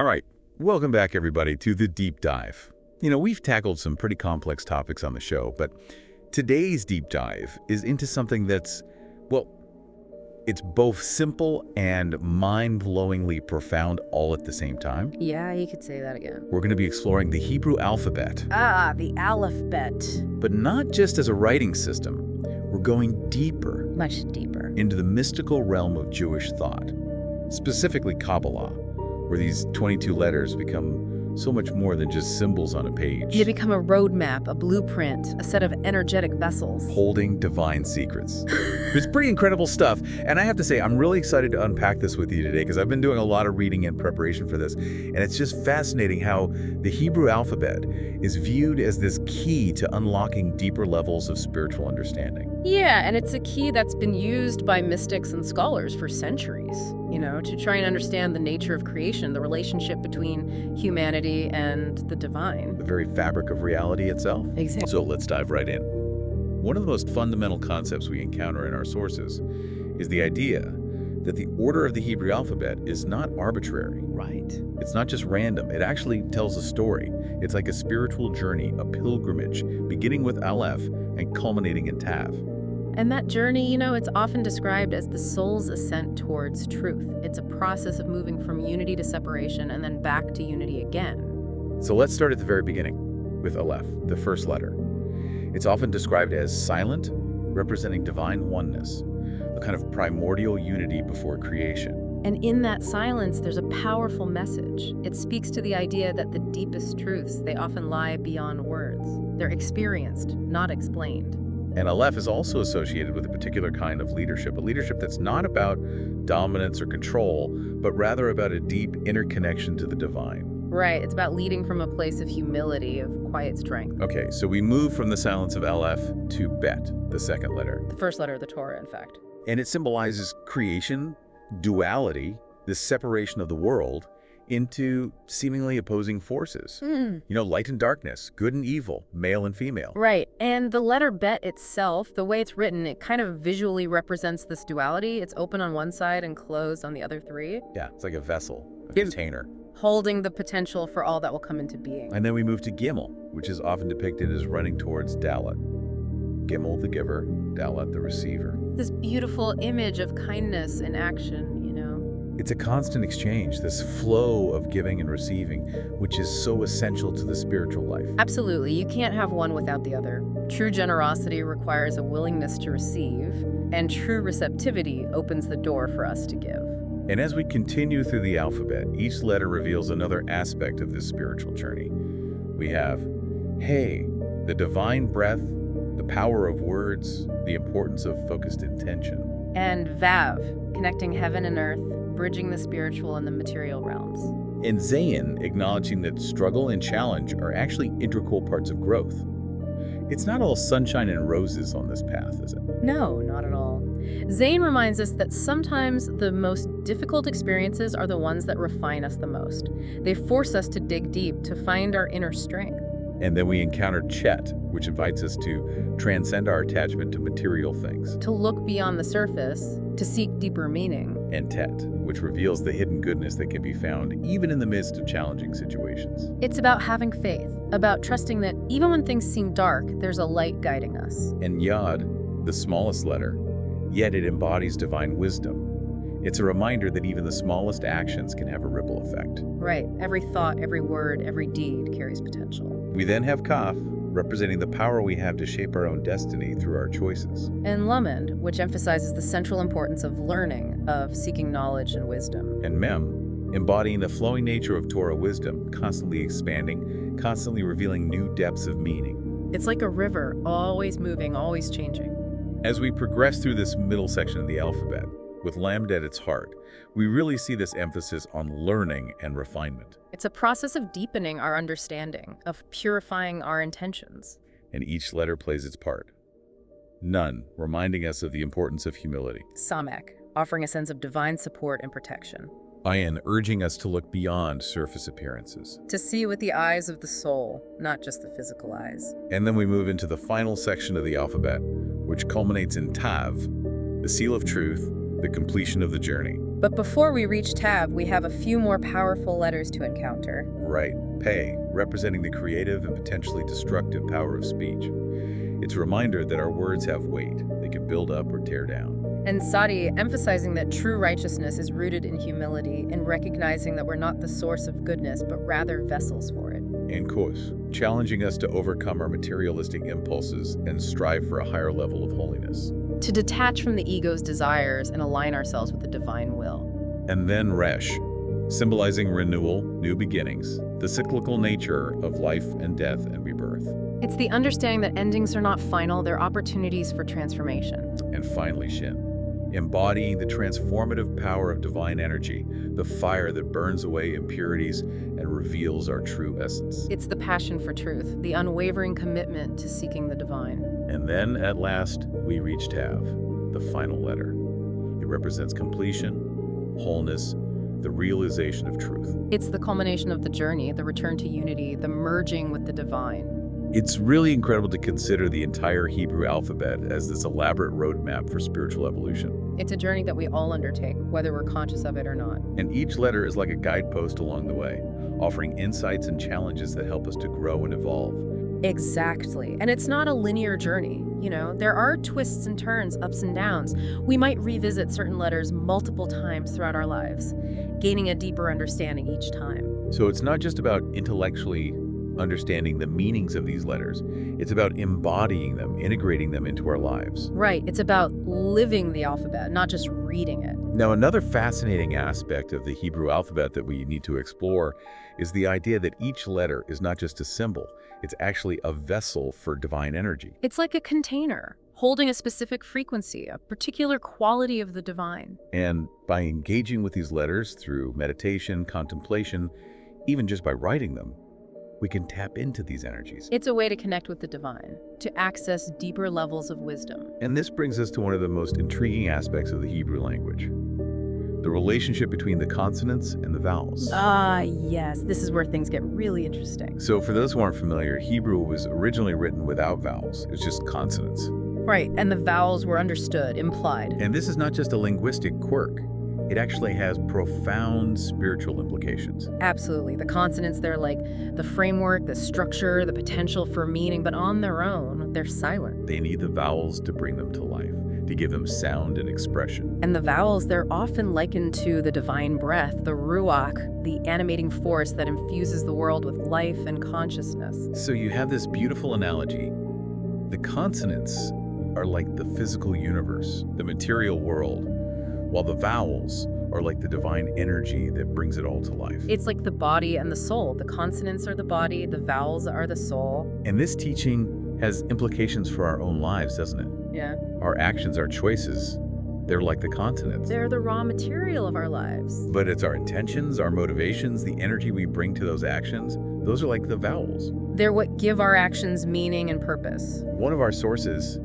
All right, welcome back everybody to the deep dive. We've tackled some pretty complex topics on the show, but today's deep dive is into something that's, well, it's both simple and mind-blowingly profound all at the same time. Yeah, you could say that again. We're going to be exploring the Hebrew alphabet. Ah, the alphabet. But not just as a writing system. We're going deeper. Much deeper. Into the mystical realm of Jewish thought, specifically Kabbalah, where these 22 letters become so much more than just symbols on a page. They become a roadmap, a blueprint, a set of energetic vessels. Holding divine secrets. It's pretty incredible stuff, and I have to say, I'm really excited to unpack this with you today because I've been doing a lot of reading in preparation for this, and it's just fascinating how the Hebrew alphabet is viewed as this key to unlocking deeper levels of spiritual understanding. Yeah, and it's a key that's been used by mystics and scholars for centuries, to try and understand the nature of creation, the relationship between humanity and the divine. The very fabric of reality itself. Exactly. So let's dive right in. One of the most fundamental concepts we encounter in our sources is the idea that the order of the Hebrew alphabet is not arbitrary. Right. It's not just random. It actually tells a story. It's like a spiritual journey, a pilgrimage, beginning with Aleph and culminating in Tav. And that journey, it's often described as the soul's ascent towards truth. It's a process of moving from unity to separation and then back to unity again. So let's start at the very beginning with Aleph, the first letter. It's often described as silent, representing divine oneness, a kind of primordial unity before creation. And in that silence, there's a powerful message. It speaks to the idea that the deepest truths, they often lie beyond words. They're experienced, not explained. And Aleph is also associated with a particular kind of leadership, a leadership that's not about dominance or control, but rather about a deep inner connection to the divine. Right, it's about leading from a place of humility, of quiet strength. Okay, so we move from the silence of Aleph to Bet, the second letter. The first letter of the Torah, in fact. And it symbolizes creation, duality, the separation of the world into seemingly opposing forces. Light and darkness, good and evil, male and female. Right, and the letter Bet itself, the way it's written, it kind of visually represents this duality. It's open on one side and closed on the other three. Yeah, it's like a vessel, a container. Holding the potential for all that will come into being. And then we move to Gimel, which is often depicted as running towards Dalet. Gimel, the giver, Dalet, the receiver. This beautiful image of kindness in action, It's a constant exchange, this flow of giving and receiving, which is so essential to the spiritual life. Absolutely. You can't have one without the other. True generosity requires a willingness to receive, and true receptivity opens the door for us to give. And as we continue through the alphabet, each letter reveals another aspect of this spiritual journey. We have Hey, the divine breath, the power of words, the importance of focused intention. And Vav, connecting heaven and earth, bridging the spiritual and the material realms. And Zayin, acknowledging that struggle and challenge are actually integral parts of growth. It's not all sunshine and roses on this path, is it? No, not at all. Zayn reminds us that sometimes the most difficult experiences are the ones that refine us the most. They force us to dig deep, to find our inner strength. And then we encounter Chet, which invites us to transcend our attachment to material things. To look beyond the surface, to seek deeper meaning. And Tet, which reveals the hidden goodness that can be found even in the midst of challenging situations. It's about having faith, about trusting that even when things seem dark, there's a light guiding us. And Yod, the smallest letter, yet it embodies divine wisdom. It's a reminder that even the smallest actions can have a ripple effect. Right. Every thought, every word, every deed carries potential. We then have Kaf, representing the power we have to shape our own destiny through our choices. And Lamed, which emphasizes the central importance of learning, of seeking knowledge and wisdom. And Mem, embodying the flowing nature of Torah wisdom, constantly expanding, constantly revealing new depths of meaning. It's like a river, always moving, always changing. As we progress through this middle section of the alphabet, with Lamed at its heart, we really see this emphasis on learning and refinement. It's a process of deepening our understanding, of purifying our intentions. And each letter plays its part. Nun, reminding us of the importance of humility. Samek, offering a sense of divine support and protection. Ayin, urging us to look beyond surface appearances. To see with the eyes of the soul, not just the physical eyes. And then we move into the final section of the alphabet, which culminates in Tav, the seal of truth, the completion of the journey. But before we reach Tav, we have a few more powerful letters to encounter. Right, Pe, representing the creative and potentially destructive power of speech. It's a reminder that our words have weight. They can build up or tear down. And Sadi, emphasizing that true righteousness is rooted in humility and recognizing that we're not the source of goodness, but rather vessels for it. And Kos, challenging us to overcome our materialistic impulses and strive for a higher level of holiness. To detach from the ego's desires and align ourselves with the divine will. And then Resh, symbolizing renewal, new beginnings, the cyclical nature of life and death and rebirth. It's the understanding that endings are not final, they're opportunities for transformation. And finally Shin, embodying the transformative power of divine energy, the fire that burns away impurities and reveals our true essence. It's the passion for truth, the unwavering commitment to seeking the divine. And then, at last, we reach Tav, the final letter. It represents completion, wholeness, the realization of truth. It's the culmination of the journey, the return to unity, the merging with the divine. It's really incredible to consider the entire Hebrew alphabet as this elaborate roadmap for spiritual evolution. It's a journey that we all undertake, whether we're conscious of it or not. And each letter is like a guidepost along the way, offering insights and challenges that help us to grow and evolve. Exactly. And it's not a linear journey. You know, there are twists and turns, ups and downs. We might revisit certain letters multiple times throughout our lives, gaining a deeper understanding each time. So it's not just about intellectually understanding the meanings of these letters. It's about embodying them, integrating them into our lives. Right. It's about living the alphabet, not just reading it. Now, another fascinating aspect of the Hebrew alphabet that we need to explore is the idea that each letter is not just a symbol, it's actually a vessel for divine energy. It's like a container, holding a specific frequency, a particular quality of the divine. And by engaging with these letters through meditation, contemplation, even just by writing them, we can tap into these energies. It's a way to connect with the divine, to access deeper levels of wisdom. And this brings us to one of the most intriguing aspects of the Hebrew language, the relationship between the consonants and the vowels. Yes, this is where things get really interesting. So for those who aren't familiar, Hebrew was originally written without vowels. It was just consonants. Right, and the vowels were understood, implied. And this is not just a linguistic quirk. It actually has profound spiritual implications. Absolutely. The consonants, they're like the framework, the structure, the potential for meaning, but on their own, they're silent. They need the vowels to bring them to life, to give them sound and expression. And the vowels, they're often likened to the divine breath, the ruach, the animating force that infuses the world with life and consciousness. So you have this beautiful analogy. The consonants are like the physical universe, the material world, while the vowels are like the divine energy that brings it all to life. It's like the body and the soul. The consonants are the body, the vowels are the soul. And this teaching has implications for our own lives, doesn't it? Yeah. Our actions, our choices, they're like the consonants. They're the raw material of our lives. But it's our intentions, our motivations, the energy we bring to those actions, those are like the vowels. They're what give our actions meaning and purpose. One of our sources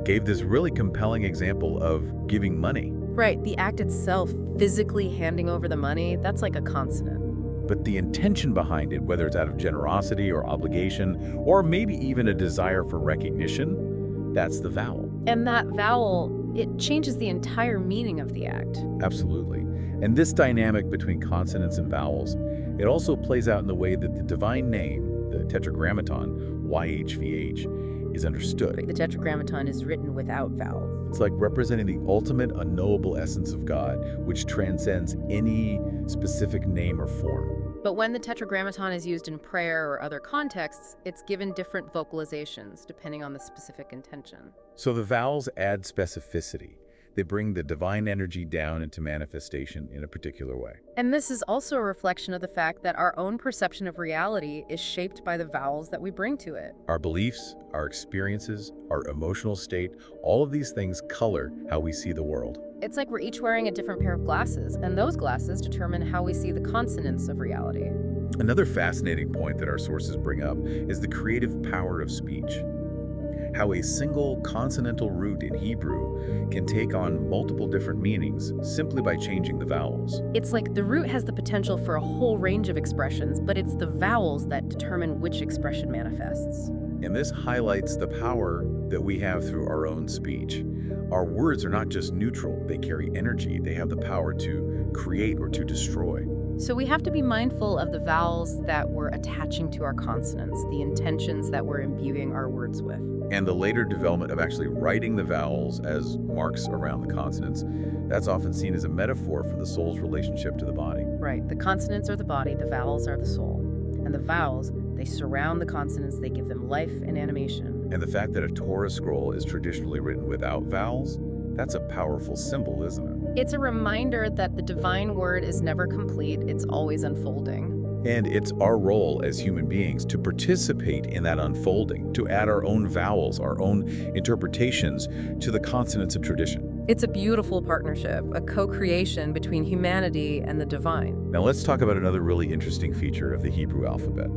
gave this really compelling example of giving money. Right, the act itself, physically handing over the money, that's like a consonant. But the intention behind it, whether it's out of generosity or obligation, or maybe even a desire for recognition, that's the vowel. And that vowel, it changes the entire meaning of the act. Absolutely. And this dynamic between consonants and vowels, it also plays out in the way that the divine name, the Tetragrammaton, YHVH, is understood. The Tetragrammaton is written without vowels. It's like representing the ultimate unknowable essence of God, which transcends any specific name or form. But when the Tetragrammaton is used in prayer or other contexts, it's given different vocalizations depending on the specific intention. So the vowels add specificity. They bring the divine energy down into manifestation in a particular way. And this is also a reflection of the fact that our own perception of reality is shaped by the vowels that we bring to it. Our beliefs, our experiences, our emotional state, all of these things color how we see the world. It's like we're each wearing a different pair of glasses, and those glasses determine how we see the consonants of reality. Another fascinating point that our sources bring up is the creative power of speech. How a single consonantal root in Hebrew can take on multiple different meanings simply by changing the vowels. It's like the root has the potential for a whole range of expressions, but it's the vowels that determine which expression manifests. And this highlights the power that we have through our own speech. Our words are not just neutral, they carry energy. They have the power to create or to destroy. So we have to be mindful of the vowels that we're attaching to our consonants, the intentions that we're imbuing our words with. And the later development of actually writing the vowels as marks around the consonants, that's often seen as a metaphor for the soul's relationship to the body. Right, the consonants are the body, the vowels are the soul. And the vowels, they surround the consonants, they give them life and animation. And the fact that a Torah scroll is traditionally written without vowels, that's a powerful symbol, isn't it? It's a reminder that the divine word is never complete, it's always unfolding. And it's our role as human beings to participate in that unfolding, to add our own vowels, our own interpretations to the consonants of tradition. It's a beautiful partnership, a co-creation between humanity and the divine. Now let's talk about another really interesting feature of the Hebrew alphabet,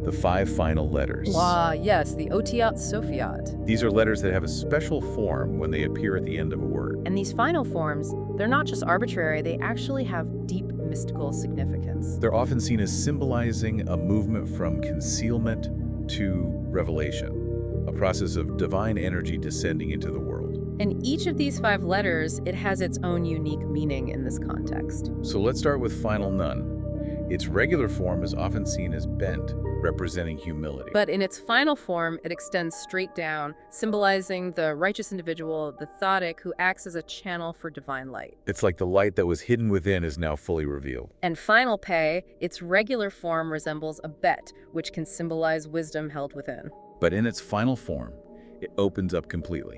the 5 final letters. Ah, yes, the Otiyat Sofiat. These are letters that have a special form when they appear at the end of a word. And these final forms, they're not just arbitrary, they actually have deep mystical significance. They're often seen as symbolizing a movement from concealment to revelation, a process of divine energy descending into the world. And each of these 5 letters, it has its own unique meaning in this context. So let's start with final nun. Its regular form is often seen as bent, representing humility. But in its final form, it extends straight down, symbolizing the righteous individual, the tzaddik, who acts as a channel for divine light. It's like the light that was hidden within is now fully revealed. And final pei, its regular form resembles a bet, which can symbolize wisdom held within. But in its final form, it opens up completely,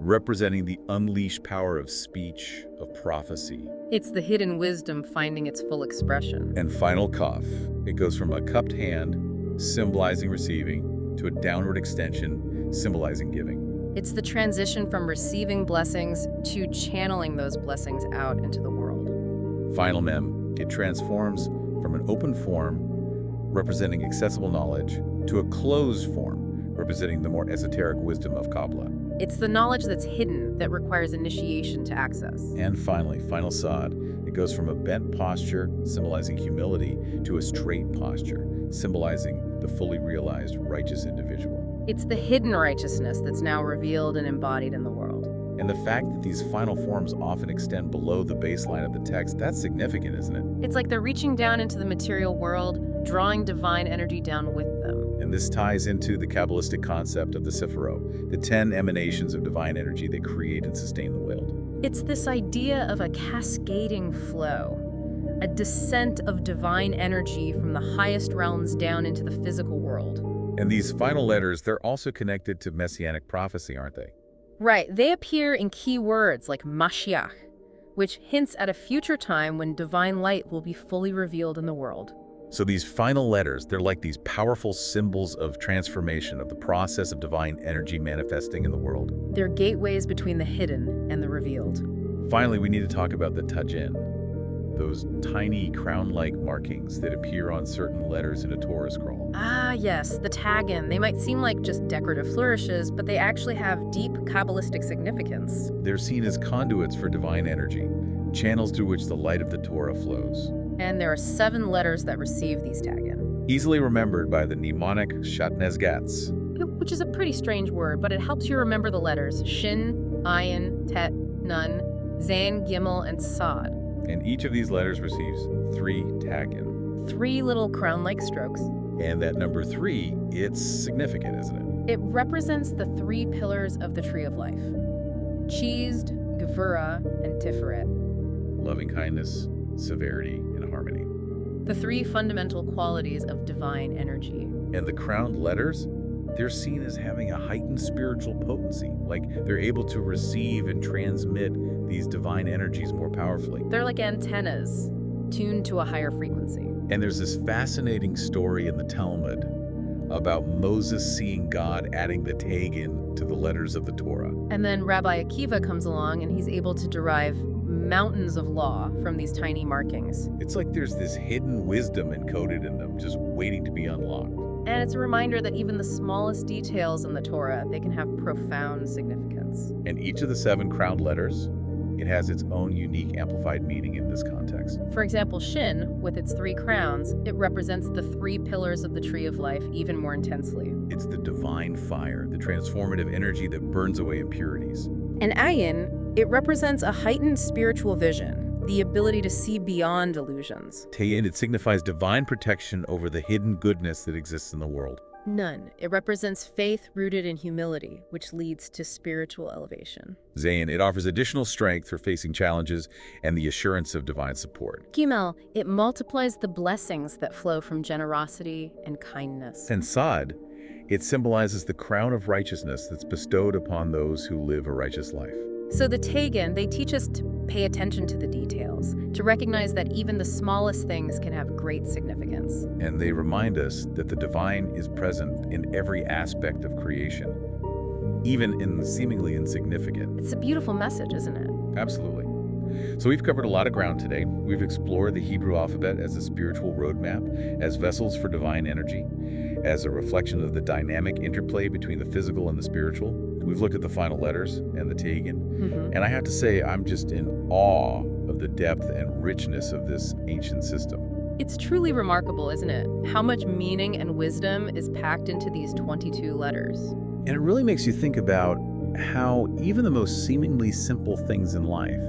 representing the unleashed power of speech, of prophecy. It's the hidden wisdom finding its full expression. And final kaf, it goes from a cupped hand, symbolizing receiving, to a downward extension, symbolizing giving. It's the transition from receiving blessings to channeling those blessings out into the world. Final mem, it transforms from an open form, representing accessible knowledge, to a closed form, representing the more esoteric wisdom of Kabbalah. It's the knowledge that's hidden that requires initiation to access. And finally, final sod, it goes from a bent posture, symbolizing humility, to a straight posture, symbolizing the fully realized righteous individual. It's the hidden righteousness that's now revealed and embodied in the world. And the fact that these final forms often extend below the baseline of the text, that's significant, isn't it? It's like they're reaching down into the material world, drawing divine energy down with them. And this ties into the Kabbalistic concept of the Sephirot, the 10 emanations of divine energy that create and sustain the world. It's this idea of a cascading flow, a descent of divine energy from the highest realms down into the physical world. And these final letters, they're also connected to messianic prophecy, aren't they? Right, they appear in key words like Mashiach, which hints at a future time when divine light will be fully revealed in the world. So these final letters, they're like these powerful symbols of transformation, of the process of divine energy manifesting in the world. They're gateways between the hidden and the revealed. Finally, we need to talk about the tajin, those tiny crown-like markings that appear on certain letters in a Torah scroll. Ah, yes, the tagin. They might seem like just decorative flourishes, but they actually have deep Kabbalistic significance. They're seen as conduits for divine energy, channels through which the light of the Torah flows. And there are 7 letters that receive these tagin. Easily remembered by the mnemonic Shatnez-Gats. Which is a pretty strange word, but it helps you remember the letters Shin, Ayin, Tet, Nun, Zain, Gimel, and Sod. And each of these letters receives 3 tagin. 3 little crown-like strokes. And that number 3, it's significant, isn't it? It represents the 3 pillars of the tree of life. Chesed, Gevurah, and Tiferet. Loving kindness, severity, and harmony. The 3 fundamental qualities of divine energy. And the crowned letters, they're seen as having a heightened spiritual potency, like they're able to receive and transmit these divine energies more powerfully. They're like antennas, tuned to a higher frequency. And there's this fascinating story in the Talmud about Moses seeing God adding the tagin to the letters of the Torah. And then Rabbi Akiva comes along and he's able to derive mountains of law from these tiny markings. It's like there's this hidden wisdom encoded in them, just waiting to be unlocked. And it's a reminder that even the smallest details in the Torah, they can have profound significance. And each of the 7 crowned letters, it has its own unique amplified meaning in this context. For example, Shin, with its 3 crowns, it represents the 3 pillars of the tree of life even more intensely. It's the divine fire, the transformative energy that burns away impurities. And ayin, it represents a heightened spiritual vision, the ability to see beyond illusions. Tayin, it signifies divine protection over the hidden goodness that exists in the world. Nun, it represents faith rooted in humility, which leads to spiritual elevation. Zayin, it offers additional strength for facing challenges and the assurance of divine support. Gimel, it multiplies the blessings that flow from generosity and kindness. And Sad, it symbolizes the crown of righteousness that's bestowed upon those who live a righteous life. So the Tegan, they teach us to pay attention to the details, to recognize that even the smallest things can have great significance. And they remind us that the divine is present in every aspect of creation, even in the seemingly insignificant. It's a beautiful message, isn't it? Absolutely. So we've covered a lot of ground today. We've explored the Hebrew alphabet as a spiritual roadmap, as vessels for divine energy, as a reflection of the dynamic interplay between the physical and the spiritual. We've looked at the final letters and the Tegan. And I have to say, I'm just in awe of the depth and richness of this ancient system. It's truly remarkable, isn't it? How much meaning and wisdom is packed into these 22 letters. And it really makes you think about how even the most seemingly simple things in life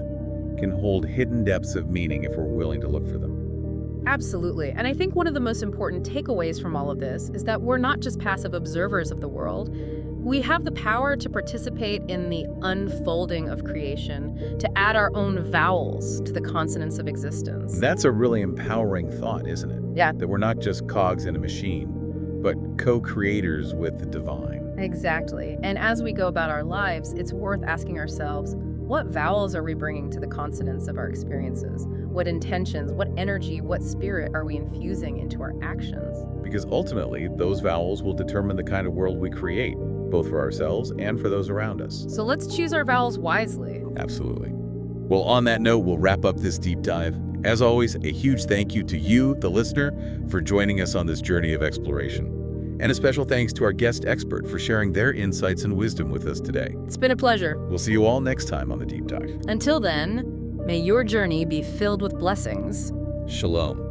can hold hidden depths of meaning if we're willing to look for them. Absolutely. And I think one of the most important takeaways from all of this is that we're not just passive observers of the world. We have the power to participate in the unfolding of creation, to add our own vowels to the consonants of existence. That's a really empowering thought, isn't it? Yeah. That we're not just cogs in a machine, but co-creators with the divine. Exactly. And as we go about our lives, it's worth asking ourselves, what vowels are we bringing to the consonants of our experiences? What intentions, what energy, what spirit are we infusing into our actions? Because ultimately, those vowels will determine the kind of world we create, both for ourselves and for those around us. So let's choose our vowels wisely. Absolutely. Well, on that note, we'll wrap up this deep dive. As always, a huge thank you to you, the listener, for joining us on this journey of exploration. And a special thanks to our guest expert for sharing their insights and wisdom with us today. It's been a pleasure. We'll see you all next time on The Deep Dive. Until then, may your journey be filled with blessings. Shalom.